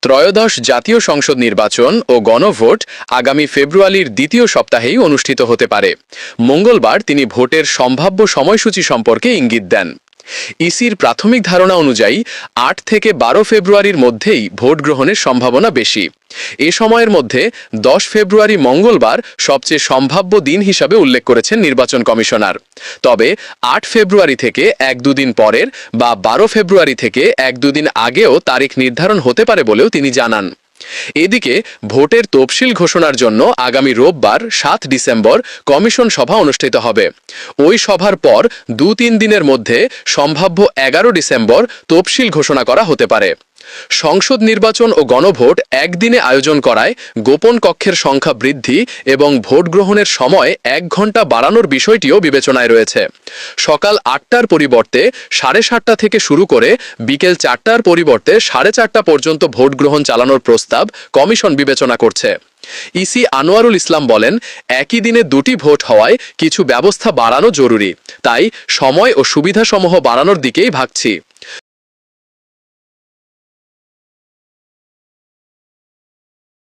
ত্রয়োদশ জাতীয় সংসদ নির্বাচন ও গণভোট আগামী ফেব্রুয়ারির দ্বিতীয় সপ্তাহেই অনুষ্ঠিত হতে পারে। মঙ্গলবার তিনি ভোটের সম্ভাব্য সময়সূচি সম্পর্কে ইঙ্গিত দেন। ইসির প্রাথমিক ধারণা অনুযায়ী ৮ থেকে ১২ ফেব্রুয়ারির মধ্যেই ভোট গ্রহণের সম্ভাবনা বেশি। এ সময়ের মধ্যে ১০ ফেব্রুয়ারি মঙ্গলবার সবচেয়ে সম্ভাব্য দিন হিসাবে উল্লেখ করেছেন নির্বাচন কমিশনার। তবে ৮ ফেব্রুয়ারি থেকে ১-২ দিন পরের বা ১২ ফেব্রুয়ারি থেকে ১-২ দিন আগেও তারিখ নির্ধারণ হতে পারে বলেও তিনি জানান। এদিকে ভোটের তফসিল ঘোষণার জন্য আগামী রোববার ৭ ডিসেম্বর কমিশন সভা অনুষ্ঠিত হবে। ওই সভার পর ২-৩ দিনের মধ্যে সম্ভাব্য ১১ ডিসেম্বর তফসিল ঘোষণা করা হতে পারে। সংসদ নির্বাচন ও গণভোট একদিনে আয়োজন করায় গোপন কক্ষের সংখ্যা বৃদ্ধি এবং ভোট গ্রহণের সময় ১ ঘণ্টা বাড়ানোর বিষয়টিও বিবেচনায় রয়েছে। সকাল ৮টার পরিবর্তে ৭:৩০ থেকে শুরু করে বিকেল ৪টার পরিবর্তে ৪:৩০ পর্যন্ত ভোট গ্রহণ চালানোর প্রস্তাব কমিশন বিবেচনা করছে। ইসি আনোয়ারুল ইসলাম বলেন, একই দিনে দুটি ভোট হওয়ায় কিছু ব্যবস্থা বাড়ানো জরুরি, তাই সময় ও সুবিধাসমূহ বাড়ানোর দিকেই ভাবছি।